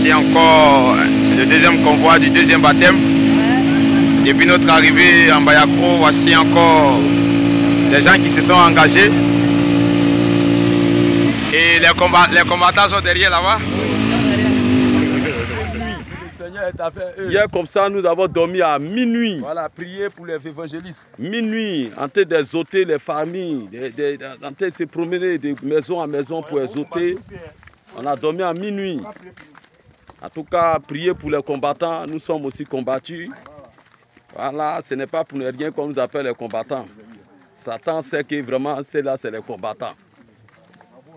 voici encore le deuxième convoi du deuxième baptême. Depuis notre arrivée en Bayakro, voici encore des gens qui se sont engagés. Et les combattants sont derrière là-bas. Hier, comme ça, nous avons dormi à minuit. Voilà, prier pour les évangélistes. Minuit, en train d'exhorter les familles, en train de se promener de maison en maison pour exhorter. On a dormi à minuit. En tout cas, prier pour les combattants. Nous sommes aussi combattus. Voilà, ce n'est pas pour ne rien qu'on nous appelle les combattants. Satan sait que vraiment, c'est là, c'est les combattants.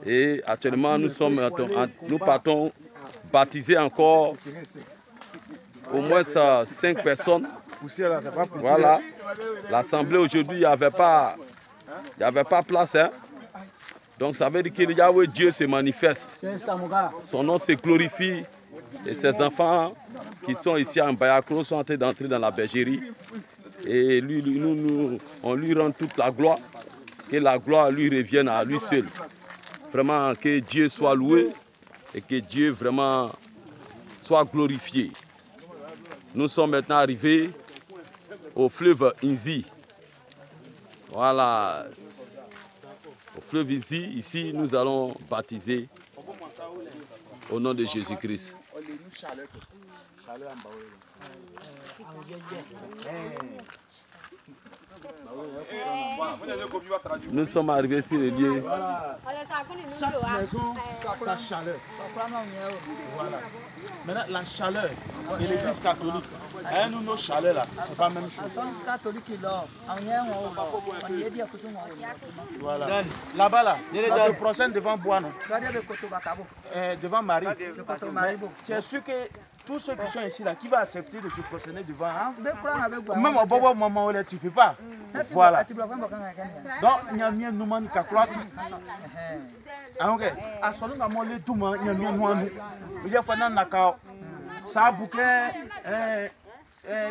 Et actuellement, nous partons baptiser encore au moins 5 personnes. Voilà. L'assemblée aujourd'hui, il n'y avait pas place. Hein? Donc ça veut dire qu'il y a où Dieu se manifeste. Son nom se glorifie. Et ses enfants qui sont ici en Bayakro sont en train d'entrer dans la bergerie. Et on lui rend toute la gloire. Que la gloire lui revienne à lui seul. Vraiment que Dieu soit loué et que Dieu vraiment soit glorifié. Nous sommes maintenant arrivés au fleuve Inzi. Voilà. Au fleuve Inzi, ici nous allons baptiser au nom de Jésus-Christ. Nous sommes arrivés sur le lieu. Sa chaleur. Voilà. Maintenant, la chaleur de l'église catholique, nous, nos chaleurs là, c'est pas la même chose. Voilà. Là-bas, là, on se procède devant Bois, non? Devant Marie. Tu es sûr que tous ceux qui sont ici, là, qui va accepter de se procéder devant? Même au bon moment, tu ne peux pas. Voilà. Donc, il y a un moment qui a croix. À son nom, il y a un ça a bouclé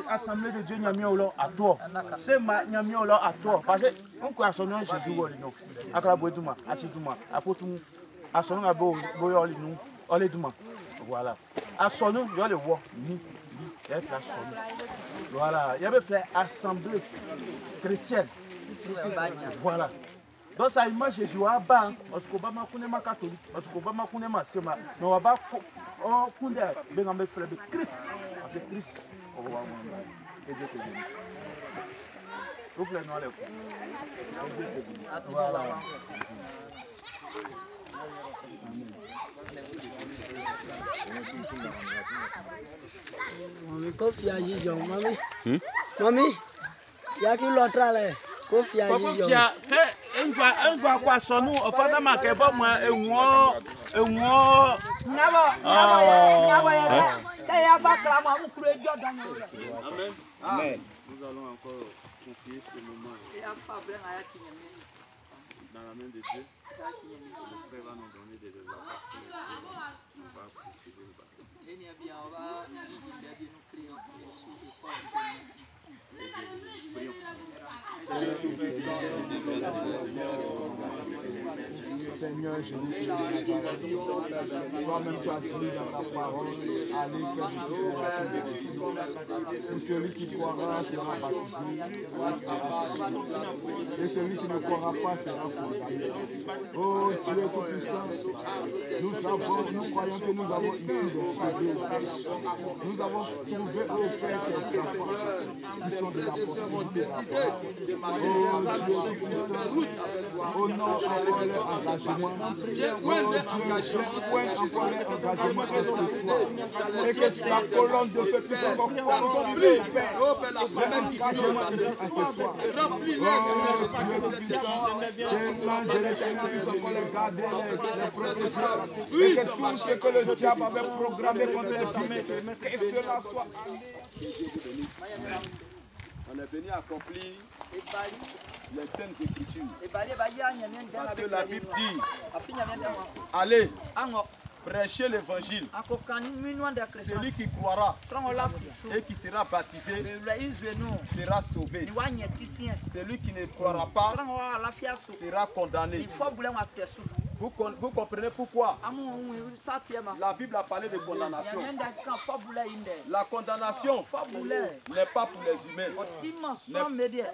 assemblée de Dieu, il y a à toi. C'est ma il y a à toi. Parce que on a son nom, je dis, voilà. À son nom, il y a le roi. Voilà. Il y avait fait assemblée chrétienne. Voilà. Donc ça image Jésus a bas parce qu'on va m'accouner ma catholique parce qu'on va m'accouner ma sema mais on va on couler ben on va faire de Christ parce que Christ on va et Dieu te bénisse. Vous voulez nous aller Mami, confie à Jésus, mami. Mami, il y a qui l'autre là. Confie à Jésus. Une fois quoi son nous, on fait ma que pas moi et moi. Amen. Amen. Nous allons encore confier ce moment dans la main de Dieu. Le frère va nous donner des exhortations. On va procéder le baptême. Seigneur Jésus, toi-même tu as dit dans ta parole, allez faire du et celui qui croira sera baptisé, et celui qui ne croira pas sera condamné. Oh Dieu tout-puissant, nous croyons que nous avons ici des sauvés. Nous avons trouvé au Père quelques enfants qui sont de la postérité de la oh non, encore leur engagement. Et que la colonne de ce puissant remplit, Père. Et que tout ce que le diable avait programmé contre les humains, que cela soit. On est venu accomplir les saintes écritures. Parce que la Bible dit, allez, prêcher l'évangile. Celui qui croira et qui sera baptisé sera sauvé. Celui qui ne croira pas sera condamné. Vous comprenez pourquoi la Bible a parlé de condamnation. La condamnation n'est pas pour les humains,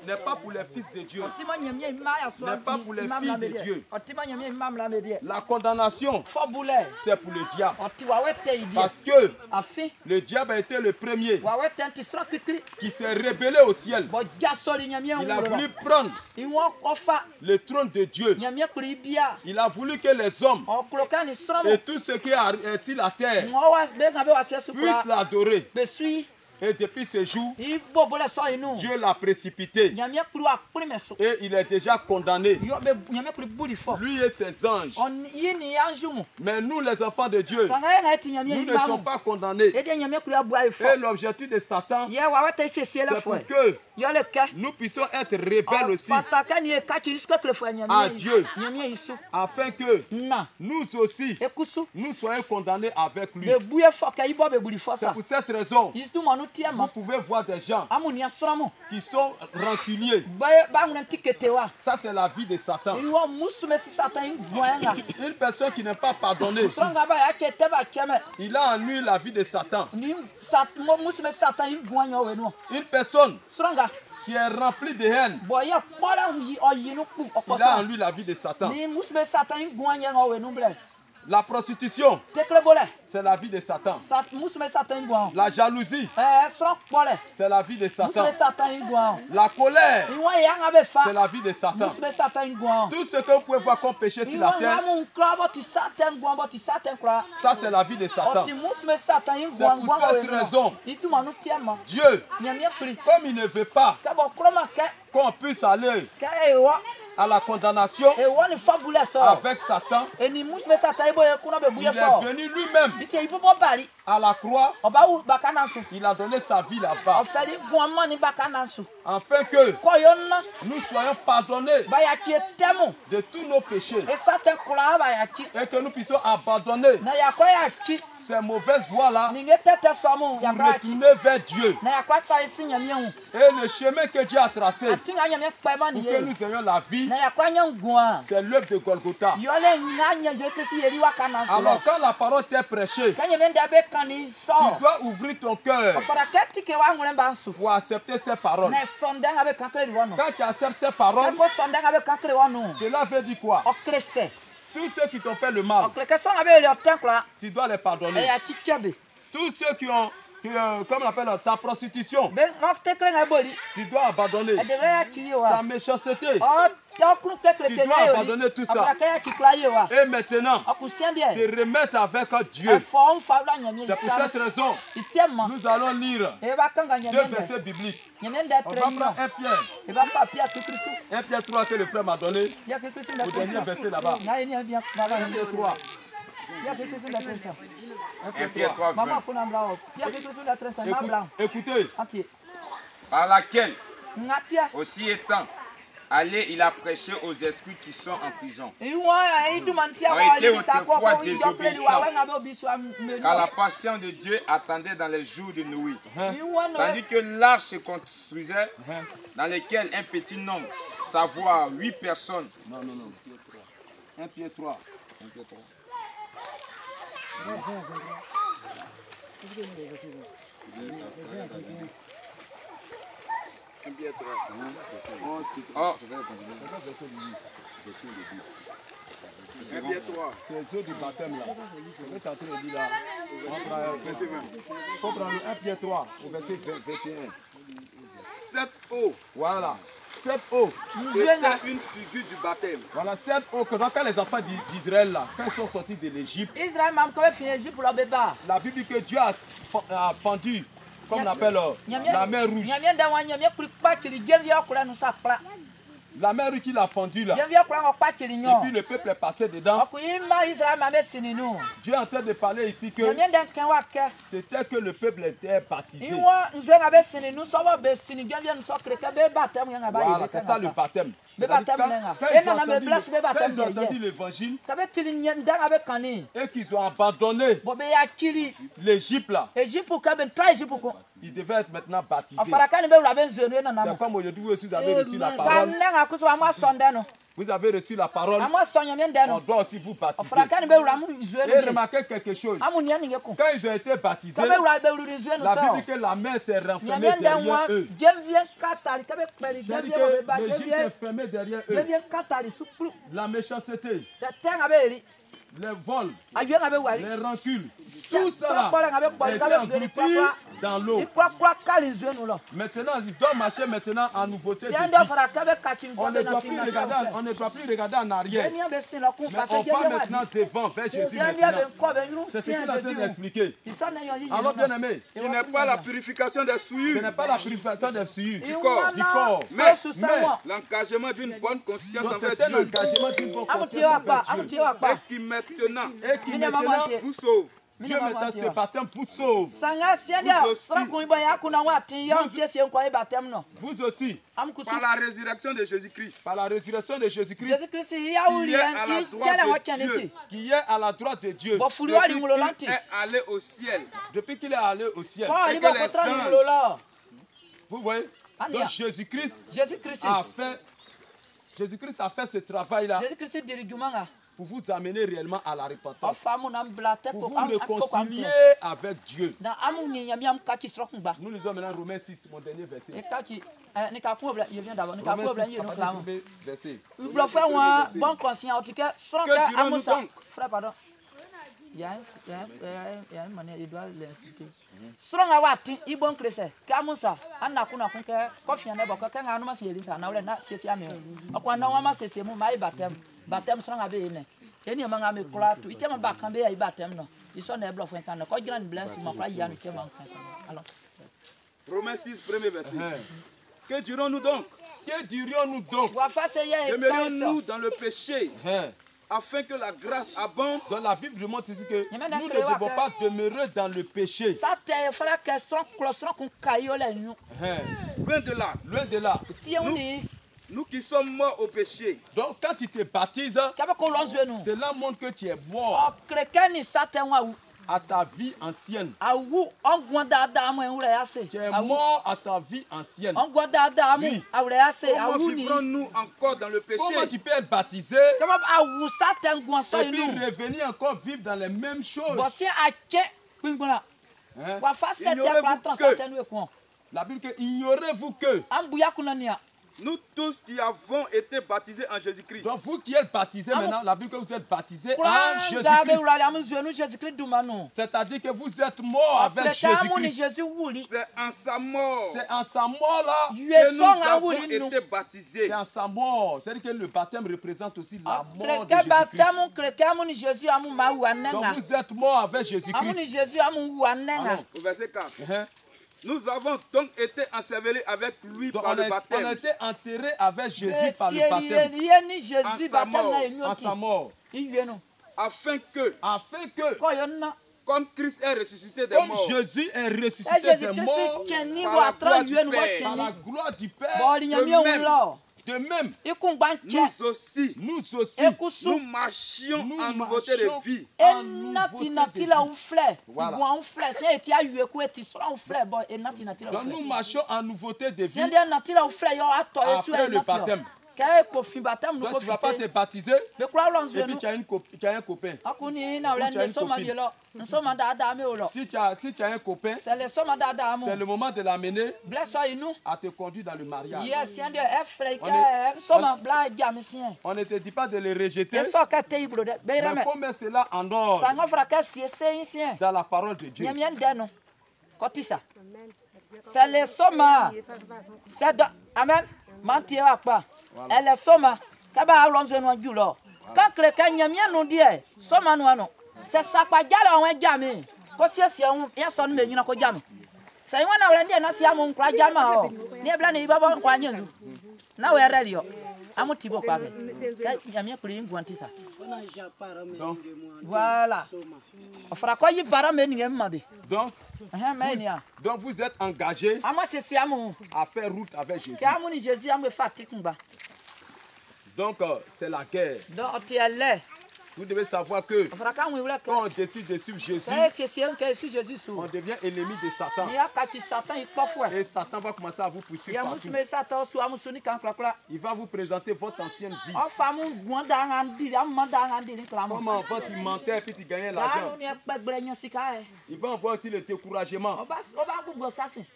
n'est pas pour les fils de Dieu, n'est pas pour les filles de Dieu. La condamnation, c'est pour le diable. Parce que le diable a été le premier qui s'est rébellé au ciel. Il a voulu prendre le trône de Dieu. Il a voulu que les hommes et tout ce qui est sur la terre puissent l'adorer. Et depuis ce jour, Dieu l'a précipité. Et il est déjà condamné. Lui et ses anges. Mais nous, les enfants de Dieu, nous ne sommes pas condamnés. Et l'objectif de Satan, c'est pour que nous puissions être rebelles aussi à Dieu, afin que nous aussi, nous soyons condamnés avec lui. C'est pour cette raison, vous pouvez voir des gens qui sont rancuniers. Ça, c'est la vie de Satan. Une personne qui n'est pas pardonnée, il a en lui la vie de Satan. Une personne qui est remplie de haine, il a en lui la vie de Satan. La prostitution, c'est la vie de Satan. La jalousie, c'est la vie de Satan. La colère, c'est la vie de Satan. Tout ce que vous pouvez voir comme péché sur la terre, ça c'est la vie de Satan. C'est pour cette raison, Dieu, comme il ne veut pas qu'on puisse aller à la condamnation avec Satan, il est venu lui-même à la croix. Il a donné sa vie là-bas, afin que nous soyons pardonnés de tous nos péchés et que nous puissions abandonner ces mauvaises voies-là pour retourner vers Dieu. Et le chemin que Dieu a tracé pour que nous ayons la vie, c'est l'œuvre de Golgotha. Alors quand la parole t'est prêchée, tu dois ouvrir ton cœur pour accepter ces paroles. Quand tu acceptes ces paroles, cela veut dire quoi? Tous ceux qui t'ont fait le mal, tu dois les pardonner. Tous ceux qui ont, comme on appelle ta prostitution, tu dois abandonner. Ta méchanceté, tu dois abandonner tout ça. Et maintenant, te remettre avec Dieu. C'est pour cette raison, nous allons lire 2 versets bibliques. On va prendre 1 Pierre. 1 Pierre 3 que le frère m'a donné. Au dernier verset là-bas. 1 Pierre 3. 1 Pierre 3, 20. Écoutez. Par laquelle, aussi étant allez, il a prêché aux esprits qui sont en prison, ont été autrefois désobéissants, car la patience de Dieu attendait dans les jours de Noé. Tandis que l'arche se construisait, dans lequel un petit nombre, savoir 8 personnes. Non. 1 Pierre 3. 1 Pierre 3. C'est ceux du baptême là. Je vais tenter de dire là. Il faut prendre 1 Pierre 3 au verset 21. 7 eaux. Voilà. 7 eaux. C'était une figure du baptême. Voilà, 7 eaux. Quand les enfants d'Israël là, quand ils sont sortis de l'Égypte, la Bible dit que Dieu a fendu, comme on appelle la mer rouge. La mer rouge qu'il a fendue là. Et puis le peuple est passé dedans. Dieu est en train de parler ici que c'était que le peuple était baptisé. Voilà, c'est ça le baptême. Quand ils ont entendu l'évangile et qu'ils ont abandonné l'Égypte là, ils devaient être maintenant baptisés. C'est comme aujourd'hui vous avez reçu la parole. Vous avez reçu la parole. On doit aussi vous baptiser. Et remarquez quelque chose. Quand ils ont été baptisés, la Bible dit que la mer s'est renfermée derrière eux. C'est-à-dire que l'Égypte s'est fermé derrière eux. La méchanceté, les vols, les rancunes, tout ça est englouti dans l'eau. Maintenant, ils doivent marcher maintenant en nouveauté de vie. On ne doit plus regarder en arrière. Mais on va maintenant devant vers Jésus maintenant. C'est ce qu'il a train d'expliquer. Alors bien aimé, ce n'est pas la purification des souillures. Ce n'est pas la purification des souillures du corps. Mais l'engagement d'une bonne conscience envers Dieu. L'engagement d'une bonne conscience envers Dieu. Et qui maintenant vous sauve. Dieu maintenant ce baptême vous sauve. Vous aussi. Par la résurrection de Jésus-Christ. Par la résurrection de Jésus-Christ. Qui est à la droite de Dieu. Depuis qu'il est allé au ciel. Depuis qu'il est allé au ciel. Et que les anges. Vous voyez? Donc Jésus-Christ a fait ce travail-là. Pour vous amener réellement à la repentance. Pour vous réconcilier avec Dieu. Nous lisons maintenant Romains 6, mon dernier verset. Que dirons-nous donc? Baptême sera bien. Et ni manga me colatu. Il tient ma bacambe à baptême non. Ils sont des bluffs quand on grand blesse ma frère Yann tient ma. Alors. Romains 6 premier verset. Que dirons-nous donc? Que dirions-nous donc? Demeurions-nous dans le péché afin que la grâce abonde? Dans la Bible je montre ici que nous ne devons pas demeurer dans le péché. Ça te fera question closron qu'on caillole nous. Loin de là. Loin de là. Nous qui sommes morts au péché. Donc quand tu te baptises, cela montre que tu es mort à ta vie ancienne. Tu es mort à ta vie ancienne. Oui. Comment vivrons-nous encore dans le péché? Comment tu peux être baptisé et puis revenir encore vivre dans les mêmes choses? La Bible dit ignorez-vous que nous tous qui avons été baptisés en Jésus-Christ. Donc vous qui êtes baptisés maintenant, la Bible que vous êtes baptisés en Jésus-Christ. C'est-à-dire que vous êtes morts avec Jésus-Christ. C'est en sa mort. C'est en sa mort là que nous avons été baptisés. C'est en sa mort. C'est-à-dire que le baptême représente aussi la mort de Jésus-Christ. Donc vous êtes morts avec Jésus-Christ. Au verset 4. Nous avons donc été ensevelis avec lui par le baptême. On a été enterrés avec Jésus par le baptême. En sa mort. Afin que, comme Christ est ressuscité des morts, comme Jésus est ressuscité des morts par la gloire du Père, de même, nous aussi, nous marchions en nouveauté de vie. Voilà. Donc nous marchons en nouveauté de vie après le baptême. Donc tu ne vas pas te baptiser et puis tu as un copain. Si tu as un copain, c'est le moment de l'amener à te conduire dans le mariage. On ne te dit pas de le rejeter, mais il faut mettre cela en ordre dans la parole de Dieu. C'est les sommes. Amen. Elle est somme. Quand quelqu'un nous dit, c'est ça pas gala on est jamais. Parce que si on y a son mais il n'a pas jamais. C'est une on a si on croit jamais. Ni blanc ni baba on croit nyezu. Na we relio. Amu tibo kwa ke. Ya mi kuli ngwanti sa. Voilà. On fera quoi y bara mais ni mabe. Donc vous êtes engagés à faire route avec Jésus. Donc c'est la guerre. Vous devez savoir que quand on décide de suivre Jésus, on devient ennemi de Satan. Et Satan va commencer à vous poursuivre partout. Il va vous présenter votre ancienne vie. Comment avant tu mentais et puis tu gagnais l'argent. Il va avoir aussi le découragement.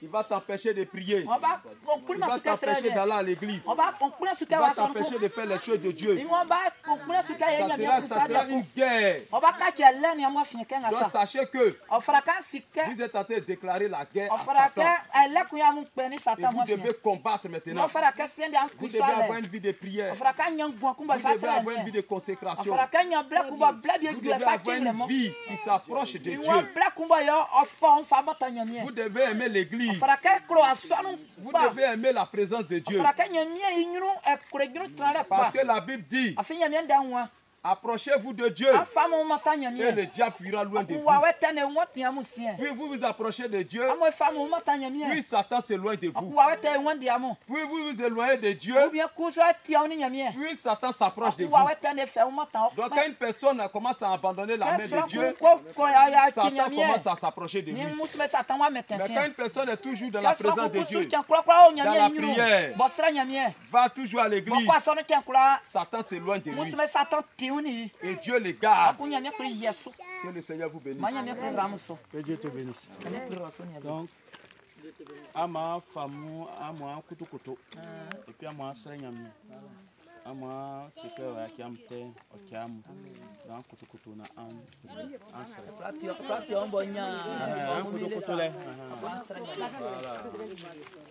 Il va t'empêcher de prier. Il va t'empêcher d'aller à l'église. Il va t'empêcher de faire les choses de Dieu. Ça sera une guerre. Donc sachez que vous êtes en train de déclarer la guerre à Satan. Et vous devez combattre maintenant. Vous devez avoir une vie de prière. Vous devez avoir une vie de consécration. Vous devez avoir une vie qui s'approche de Dieu. Vous devez aimer l'église. Vous devez aimer la présence de Dieu. Parce que la Bible dit: approchez-vous de Dieu et le diable fuira loin de vous. Puis vous vous approchez de Dieu, puis Satan s'éloigne de vous. Puis vous vous éloignez de Dieu, puis Satan s'approche de vous. Donc quand une personne commence à abandonner la main de Dieu, Satan commence à s'approcher de lui. Mais quand une personne est toujours dans la présence de Dieu, dans la prière, va toujours à l'église, Satan s'éloigne de lui. Et Dieu les garde. Que le Seigneur vous bénisse. Que Dieu te bénisse. Donc, ama famu ama kutukutu. Et puis ama srenyami. Ama sike wa kiamte okiam. Donc kutukutu na Plati ombonya. Kutukutu le.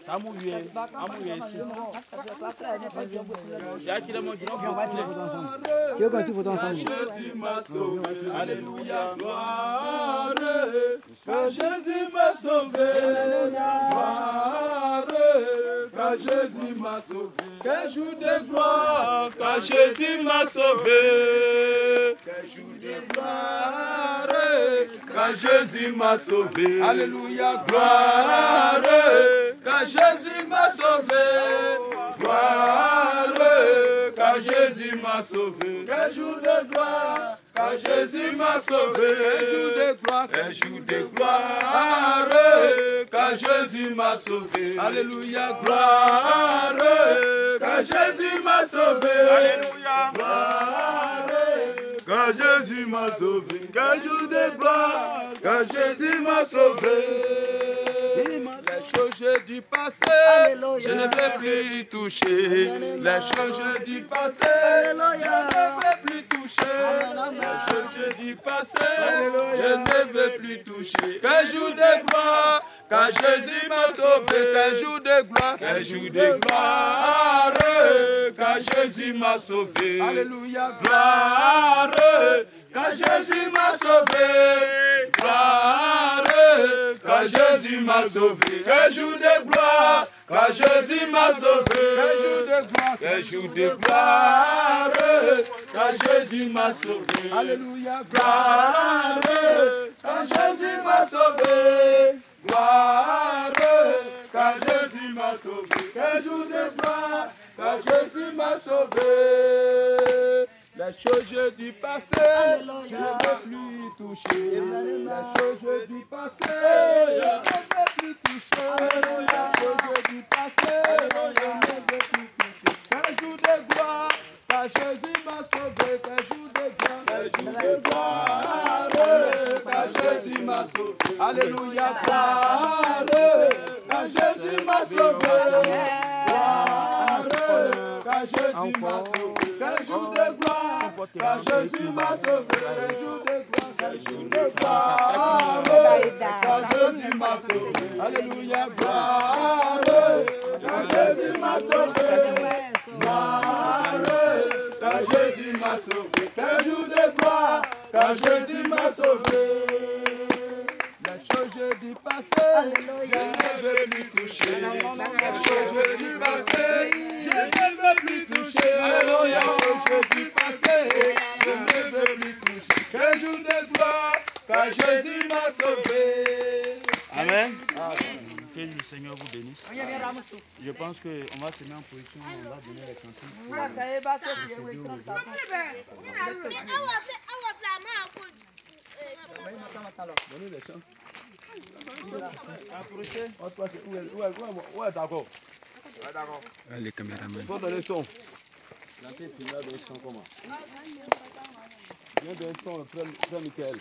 Amu ye si. Ya kile mo jino Tu veux quand tu faut ensemble. Alléluia, gloire. Car Jésus m'a sauvé. Gloire. Car Jésus m'a sauvé. Quel jour de gloire. Car Jésus m'a sauvé. Quel jour de gloire. Car Jésus m'a sauvé. Alléluia, gloire. Car Jésus m'a sauvé. Gloire. Car Jésus m'a sauvé. Quel jour de gloire. Car Jésus m'a sauvé. Quel jour de gloire. Quel jour de gloire. Car Jésus m'a sauvé. Alléluia, gloire. Car Jésus m'a sauvé. Alléluia, gloire. Car Jésus m'a sauvé. Quel jour de gloire. Car Jésus m'a sauvé. Les choses du passé, je ne vais plus toucher. Les choses du passé, je ne vais plus toucher. Les choses du passé, je ne vais plus toucher. Quel jour de gloire, car Jésus m'a sauvé. Quel jour de gloire, quel jour de gloire, car Jésus m'a sauvé. Alléluia, gloire. Car Jésus m'a sauvé, gloire, car Jésus m'a sauvé. Quel jour de gloire, car Jésus m'a sauvé. Quel jour de gloire, car Jésus m'a sauvé. Alléluia, gloire, car Jésus m'a sauvé. Gloire, car Jésus m'a sauvé. Quel jour de gloire, car Jésus m'a sauvé. Les choses du passé, je ne veux plus toucher. Les choses du passé, je ne veux plus toucher. Les choses du passé, je ne veux plus toucher. Quel jour de gloire, car Jésus m'a sauvé. Quel jour de gloire, quel jour de gloire, car Jésus m'a sauvé. Alléluia, gloire, car Jésus m'a sauvé. Gloire, car Jésus m'a sauvé. Quel jour de gloire, car Jésus m'a sauvé. Quel jour de gloire, quel jour de gloire, car Jésus m'a sauvé. Alléluia, gloire, car Jésus m'a sauvé. Gloire, car Jésus m'a sauvé. Quel jour de gloire, car Jésus m'a sauvé. Les choses du passé, je ne veux plus toucher. Les choses du passé, je ne veux plus toucher. Alléluia, les choses du passé, je ne veux plus toucher. Quel jour de gloire, car Jésus m'a sauvé. Amen. Que le Seigneur vous bénisse. Je pense qu'on va se mettre en position, on va donner les cantiques. Donnez les chants. Approchez. Où est d'accord? Les caméramans. Il faut donner le son. La tête finale donne le son comment? Viens donner le son, frère Michael.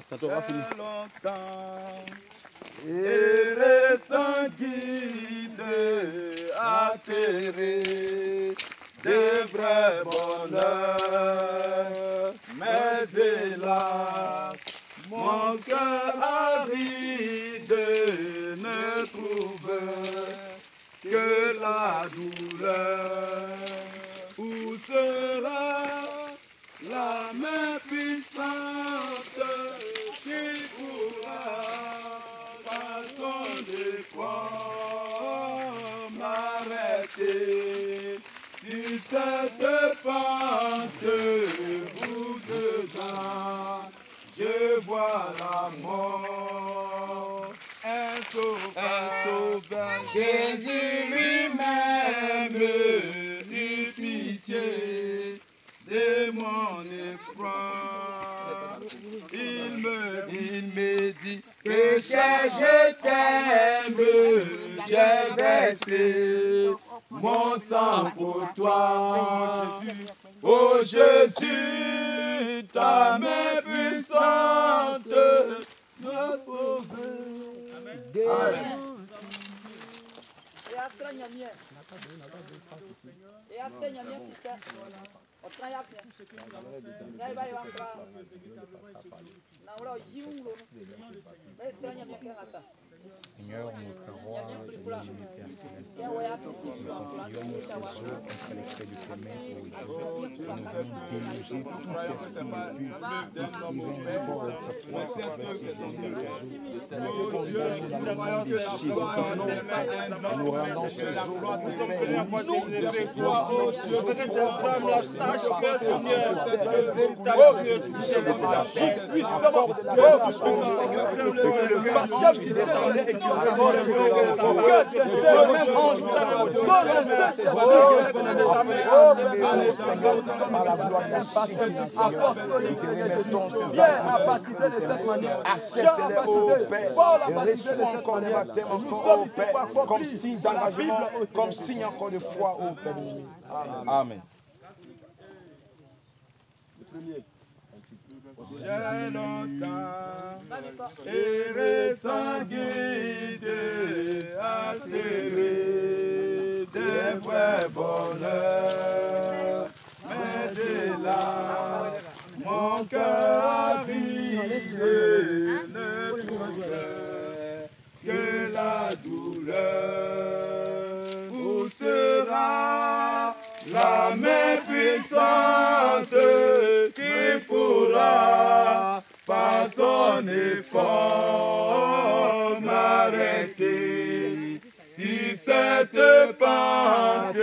Ça va finir. Et sans guide atterré de vrais bonheurs, mais hélas, mon cœur aride ne trouve que la douleur. Où sera la main puissante qui pourra des fois m'arrêter sur cette pente où dedans je vois la mort. Un sauveur, Jésus lui-même eut pitié de mon effroi. Il me dit que cher je t'aime, j'ai versé mon sang pour toi. Oh Jésus, ta main puissante m'a sauvé. Amen. Seigneur, notre roi, nous rendons ce jour comme signe d'engagement, comme signe encore de foi au Père. Amen. J'ai longtemps erré sans guide, atterré des vrais bonheurs, mais hélas, mon cœur avide ne trouvait que la douleur. Où sera la main puissante qui pourra par son effort m'arrêter si cette pente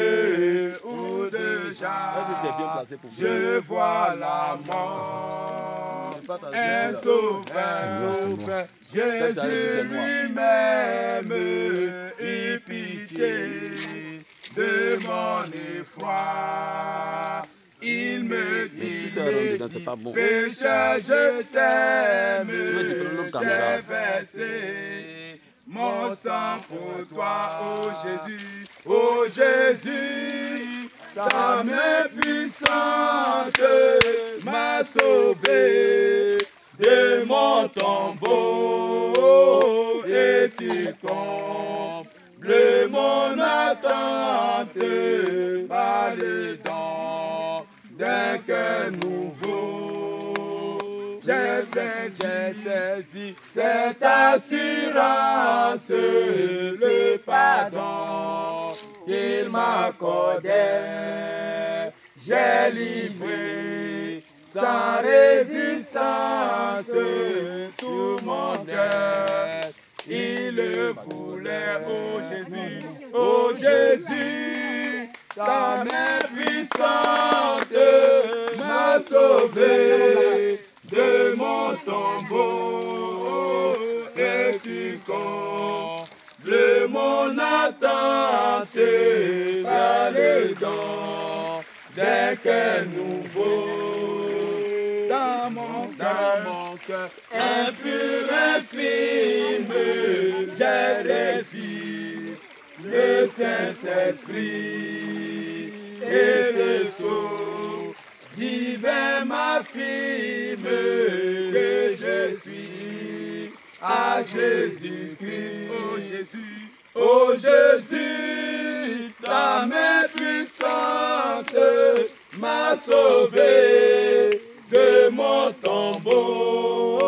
où déjà je vois la mort. Un sauveur, Jésus lui-même eut pitié de mon effroi. Il me dit, pécheur, je t'aime, j'ai versé mon sang pour toi, oh Jésus, oh Jésus, ta main puissante m'a sauvé de mon tombeau et tu combles mon attente par les dons d'un cœur nouveau. J'ai saisi cette assurance, le pardon qu'il m'accordait. J'ai livré sans résistance tout mon cœur. Il le voulait, oh Jésus, ta main puissante m'a sauvé de mon tombeau, et tu combles mon attente par le don d'un cœur nouveau. Dans mon cœur, impur, infime, j'ai reçu le Saint-Esprit, et ce sceau divin m'affirme que je suis à Jésus-Christ. Oh Jésus, oh Jésus, ta main puissante m'a sauvé de mon tombeau,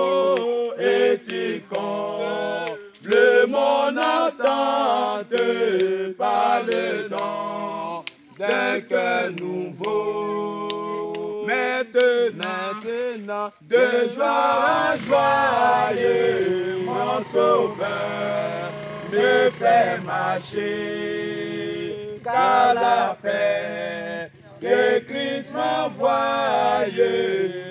et tu combles mon attente par le don d'un cœur nouveau. Maintenant, de joie en joyeux, mon sauveur me fait marcher, car la paix que Christ m'envoie,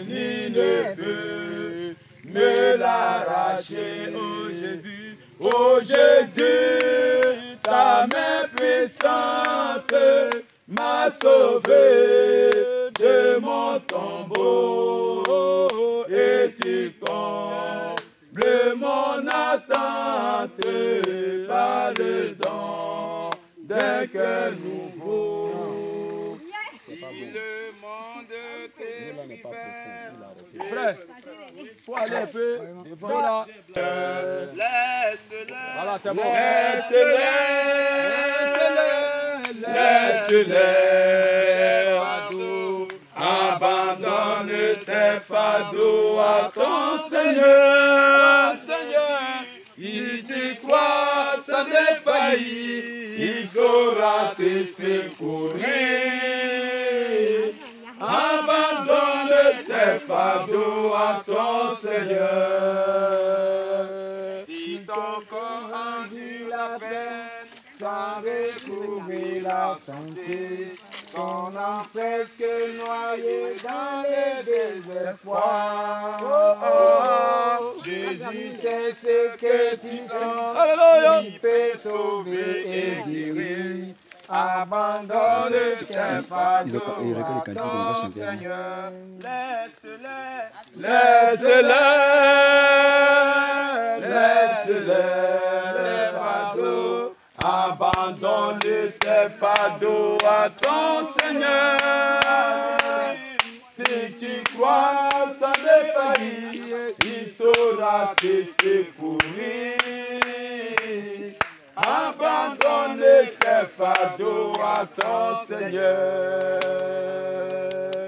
ni ne peut me l'arracher. Oh Jésus, ta main puissante m'a sauvé de mon tombeau, et tu combles mon attente par le don d'un cœur nouveau. Si le monde t'est frère, faut aller un peu. Voilà. Laisse-les. Voilà, c'est bon. Laisse-les. Abandonne tes fardeaux à ton Seigneur. Si tu crois sans défaillir, il saura te secourir. Abandonne tes fardeaux à ton Seigneur. Si ton corps endure la peine, sans recouvrir la santé, ton âme presque noyée dans le désespoir. Jésus sait ce que tu sens, il peut sauver et guérir. Abandonne tes fardeaux à ton Seigneur. Laisse-les fardeaux. Abandonne tes fardeaux à ton Seigneur. Si tu crois sans défaillir, il saura te secourir. Abandonne tes fardeaux à ton Seigneur.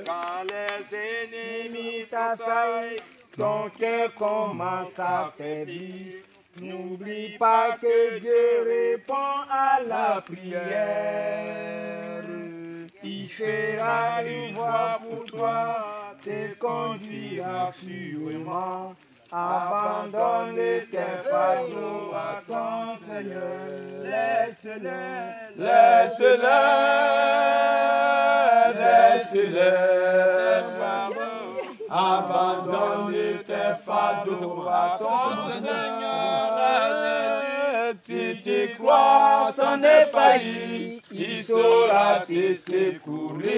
Quand les ennemis t'assaillent, ton cœur commence à faiblir. N'oublie pas que Dieu répond à la prière. Il fera une voie pour toi, te conduira sûrement. Abandonne tes fardeaux à ton Seigneur. Laisse-les. Abandonne tes fardeaux à ton Seigneur. Si tu crois sans défaillir, il saura te secourir.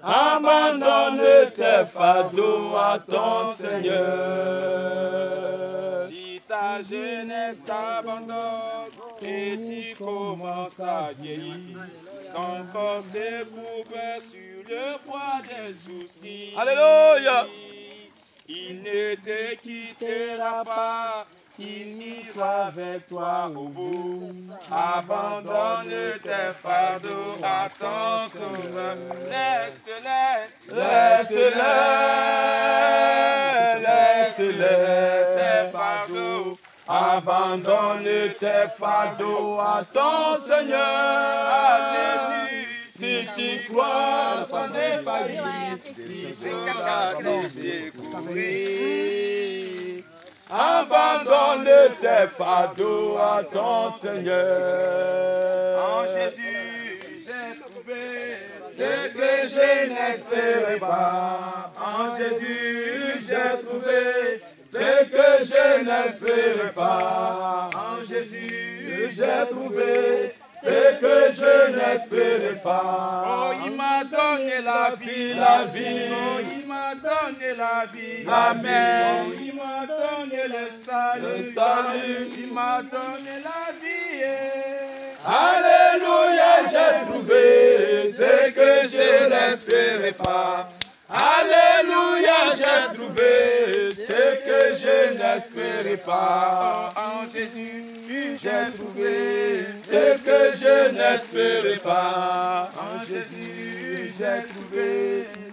Abandonne tes fardeaux à ton Seigneur. Si ta jeunesse t'abandonne et tu commences à vieillir, ton corps s'écourbe sur le poids des soucis. Alléluia. Il ne te quittera pas, il ira avec toi au bout. Abandonne tes fardeaux à ton Sauveur. Laisse-les tes fardeaux. Abandonne tes fardeaux à ton Seigneur. Jésus. Si tu crois sans défaillir, il saura te secourir. Abandonne tes fardeaux à ton Seigneur. En Jésus, j'ai trouvé n'espérais pas. En Jésus, j'ai trouvé ce que je n'espérais pas. En Jésus, j'ai trouvé ce que je n'espérais pas. Oh, il m'a donné la vie, la vie. Oh, il m'a donné la vie, Amen. Oh, il m'a donné le salut, Le salut. Il m'a donné la vie. Alléluia, j'ai trouvé ce que je n'espérais pas. Alléluia, j'ai trouvé ce que je n'espérais pas. En Jésus, J'ai trouvé ce que je n'espérais pas. En Jésus, J'ai trouvé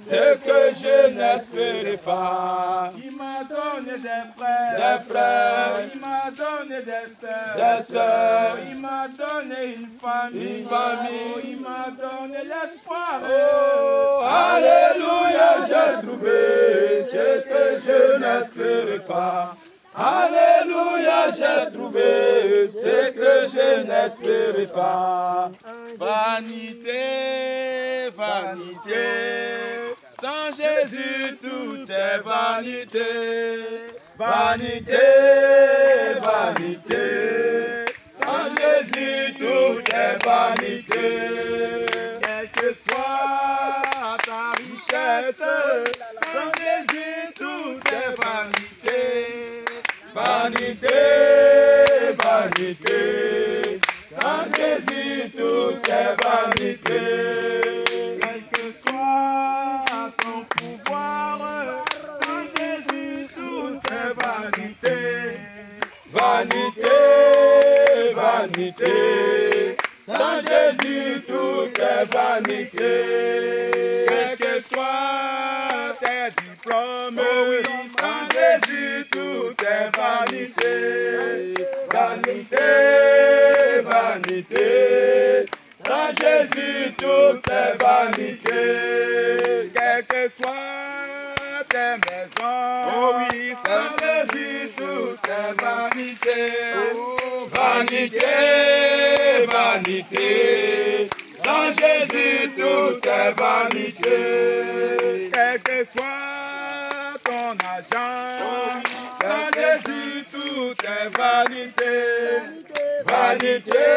ce que je n'espérais pas. il m'a donné des frères, il m'a donné des sœurs, il m'a donné une famille, il m'a donné l'espoir. Oh, alléluia, j'ai trouvé ce que je n'espérais pas. Alléluia, j'ai trouvé ce que je n'espérais pas. Vanité, vanité, sans Jésus tout est vanité. Vanité, vanité, sans Jésus tout est vanité. Quelle que soit ta richesse, sans Jésus tout est vanité. Vanité, vanité, sans Jésus tout est vanité. Quel que soit ton pouvoir, sans Jésus tout est vanité. Vanité, vanité, sans Jésus tout est vanité. Quel que soit tes diplômes, Sans Jésus tout est vanité. Vanité, vanité, sans Jésus tout est vanité. quelle que soit tes maisons, Oh oui, sans Jésus tout est vanité. Vanité, vanité, sans Jésus tout est vanité. quel que soit ton argent, Sans Jésus tout est vanité. Vanité,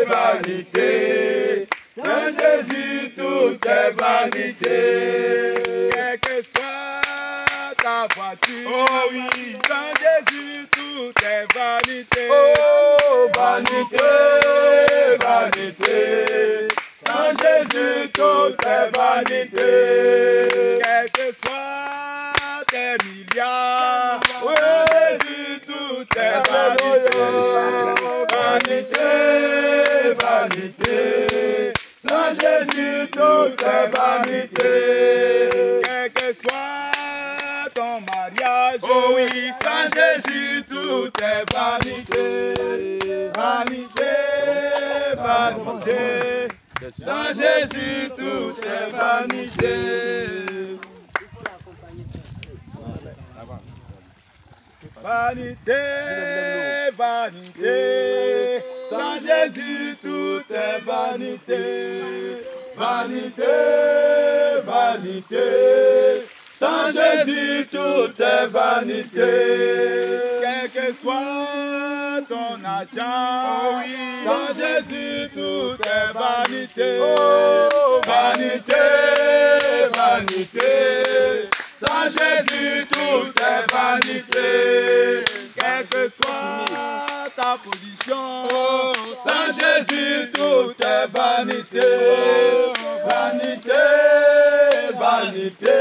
vanité, sans Jésus tout est vanité. quelle que soit ta voiture, Oh oui, sans Jésus tout est vanité. oh vanité, vanité, sans Jésus tout est vanité. Quel que soit tes milliards, Oui, Jésus tout est vanité. Vanité, vanité, sans Jésus tout est vanité. quel que soit ton mariage, Oh oui, sans Jésus tout est vanité. Vanité, vanité, sans Jésus tout est vanité. vanité, vanité, Sans Jésus tout est vanité. Vanité, vanité, sans Jésus tout est vanité. quel que soit ton argent, Sans Jésus tout est vanité. Oh, Vanité, vanité, sans Jésus tout est vanité. quelle que soit ta position, Sans Jésus tout est vanité. Vanité, vanité,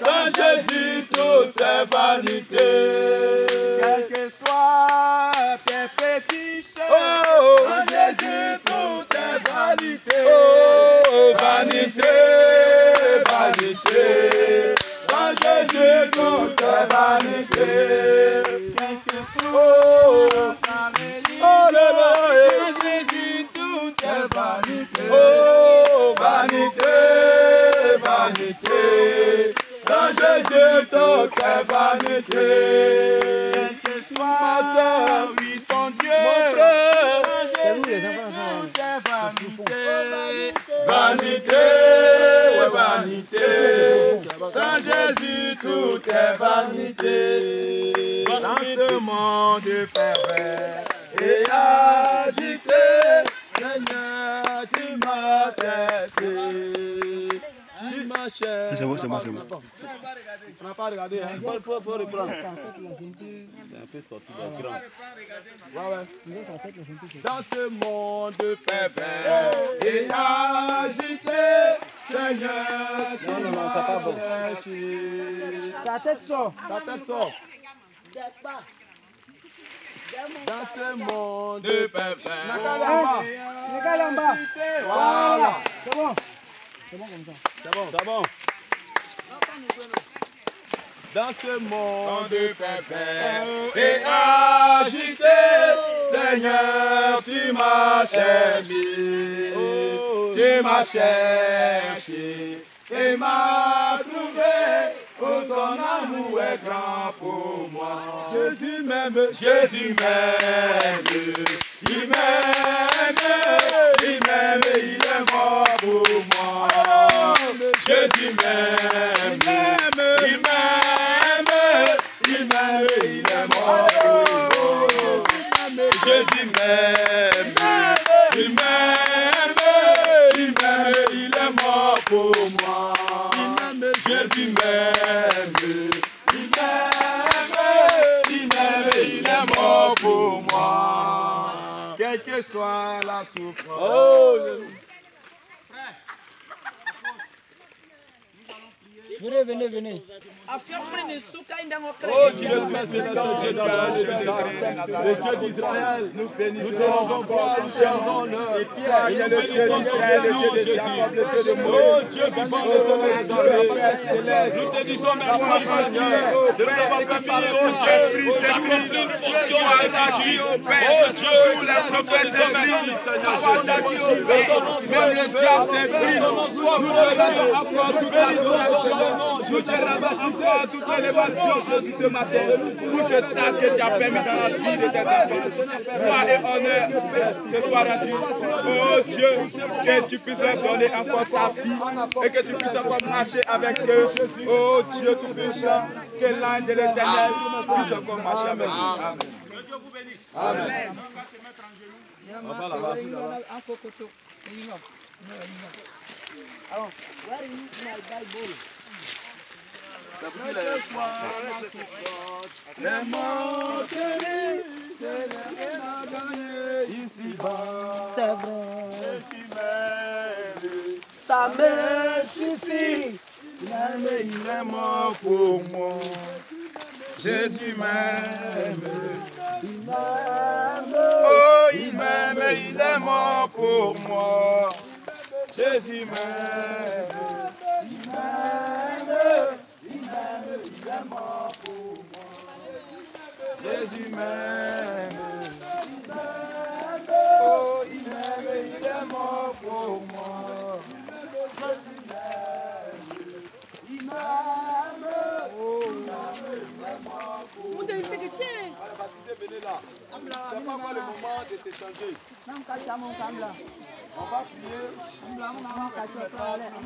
sans Jésus tout est vanité. quel que soit tes fétiches, Sans Jésus tout est vanité. Vanité, vanité, sans Jésus tout est vanité. quel que soit ta religion, sans Jésus tout est vanité. Oh, vanité, vanité, sans Jésus tout est vanité. Quel que soit, oui, ton Dieu, Mon frère, sans Jésus tout est vanité. vanité, ouais, tout est vanité. Dans ce monde pervers et agité, Seigneur, tu m'as cherché. Tu m'as cherché. C'est bon. On n'a pas regardé. Il faut reprendre. C'est un peu sorti de l'écran. Dans ce monde pervers et agité, Seigneur, tu m'as cherché. Sa tête sort. Dans ce monde pervers. Regarde en bas. Voilà. C'est bon. C'est bon comme ça. C'est bon. Dans ce monde pervers et agité, Seigneur, tu m'as cherché. Tu m'as cherché et m'as trouvé. Oh, ton amour est grand pour moi. Jésus m'aime, il m'aime, il est mort pour moi. Jésus m'aime, il est mort pour moi. Jésus m'aime, il est mort pour moi. Jésus m'aime, il est mort pour moi. Quelle que soit la souffrance. Venez. Oh Dieu, le Dieu d'Israël, nous bénissons encore, nous servons l'heure. Et Pierre, il est le Dieu d'Israël, le Dieu de Jacob, le Dieu de Moïse. Oh Dieu vivant de ton exalté, nous te disons merci Seigneur, de t'avoir permis, oh Dieu, d'accomplir une fonction avec ta vie. Oh Dieu, tous les prophètes s'ébrillent, Seigneur Jésus. Même le diable s'ébrise. Nous te rendons encore toute la gloire. Nous te rendons encore toute l'élévation Jésus ce matin pour ce temps que tu as permis dans la vie de tes enfants. Gloire et honneur te soit rendu. Oh Dieu, que tu puisses leur donner encore ta vie et que tu puisses encore marcher avec eux. Oh Dieu tout-puissant, que l'ange de l'Éternel puisse encore marcher avec eux. Amen. Que Dieu vous bénisse. Amen. On va là-bas. Alors, where is my Bible? Les montées, c'est rien à gagner ici-bas. C'est vrai. Ça me suffit. Il est mort pour moi. Jésus m'aime. Oh, il m'aime, il est mort pour moi. Jésus m'aime. Il est mort pour moi. Jésus m'aime. Oh, il m'aime, il est mort pour moi. Jésus m'aime. Il m'aime. Oh, il est mort pour moi. Allez, baptisez, venez là. C'est pas encore le moment de s'échanger. On va prier. On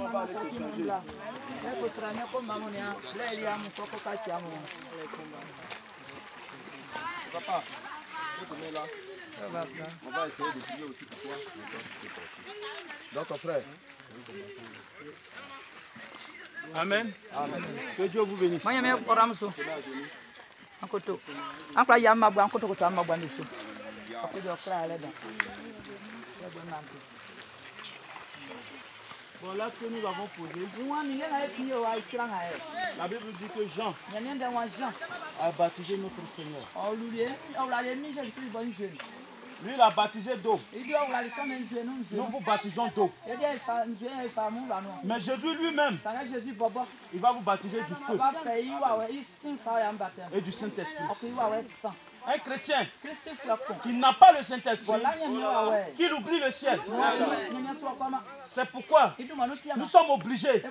va aller s'échanger. Papa, vous venez là. On va essayer de prier aussi pour toi. Donc, ton frère. Amen. Amen. Que Dieu vous bénisse. Bon, là que nous avons posé, la Bible dit que Jean a baptisé notre Seigneur. Lui, il a baptisé d'eau. Nous vous baptisons d'eau. Mais Jésus lui-même, il va vous baptiser du feu et du Saint-Esprit. Un chrétien qui n'a pas le Saint-Esprit, qui oublie le ciel. C'est pourquoi nous sommes obligés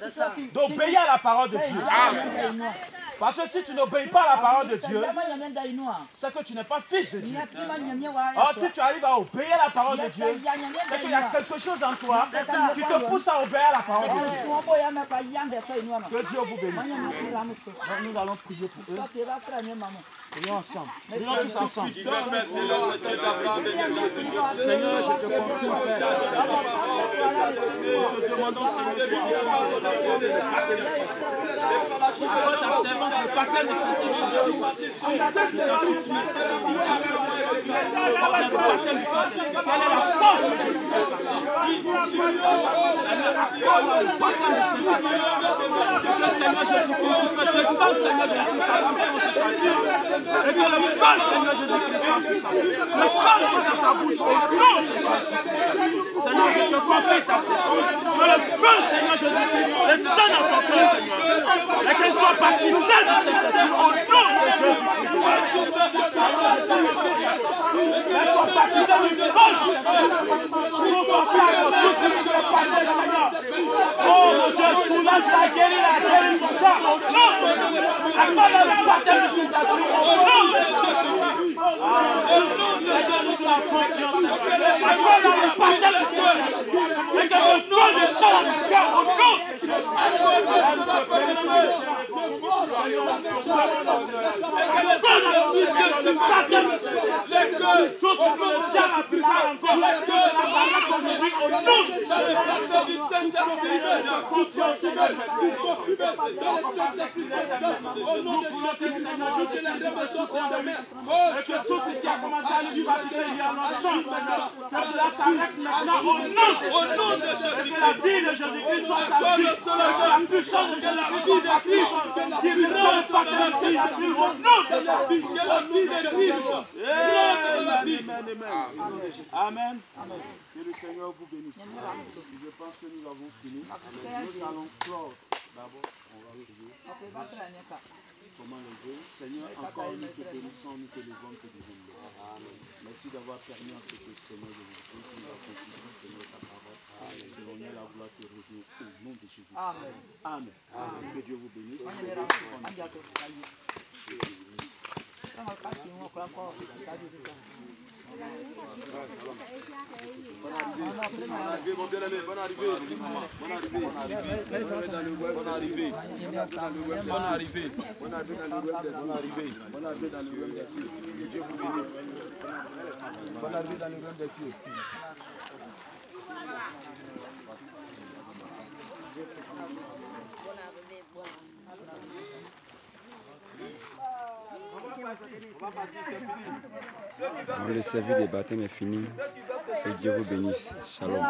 d'obéir à la parole de Dieu. Parce que si tu n'obéis pas à la parole de Dieu, c'est que tu n'es pas fils de Dieu. Or, si tu arrives à obéir à la parole de Dieu, c'est qu'il y a quelque chose en toi qui te pousse à obéir à la parole de Dieu. Que Dieu vous bénisse. Nous allons prier pour eux. Prions ensemble. Prions tous ensemble. Seigneur, je te confie, Père. Nous te demandons, Seigneur, ta servante, le paquet de Seigneur Jésus-Christ, tu peux descendre, Seigneur, et que le feu, Seigneur Jésus-Christ, le feu soit dans sa bouche, au nom de Jésus. Seigneur, je te confie ta servante, que le feu, Seigneur Jésus-Christ, descende dans son cœur, Seigneur, et qu'elle soit baptisée du Saint-Esprit, au nom de Jésus-Christ. Qu'elle soit baptisée du feu, Seigneur, pour penser à tout ce qui s'est passé, Seigneur. Oh mon Dieu, soulage la guérir son cœur, au nom de Jésus. Accorde le baptême de Saint-Esprit, au nom de Jésus. Seigneur, nous te la confiance, accorde le baptême de Saint-Esprit, et que le feu descende dans son cœur, au nom de Jésus. Que tout ce qui a commencé à nous fatiguer il y a longtemps, Seigneur, que cela s'arrête maintenant au nom de Jésus. Que la vie de Jésus-Christ soit sa vie, que la puissance de Jésus-Christ soit sa puissance, qu'il soit le pacte de Saint-Esprit au nom de Jésus. Que la vie de Christ. Amen. Que le Seigneur vous bénisse. Je pense que nous avons fini. Nous allons clore. D'abord, on va prier. Comment lever? Seigneur, encore nous te bénissons, nous te levons, nous te disons. Merci d'avoir permis à ce que le Seigneur de Jésus nous a confié, Seigneur, ta parole. Et on est la gloire te revient au nom de Jésus. Amen. Amen. Que Dieu vous bénisse. Mon bien-aimé, bonne arrivée. Bonne arrivée. Bonne arrivée. Bonne arrivée. Bonne arrivée dans le web des cieux. Bonne arrivée dans le web des cieux. Que Dieu vous bénisse. Bonne arrivée dans le web des cieux. Le service des baptêmes est fini. Que Dieu vous bénisse. Shalom.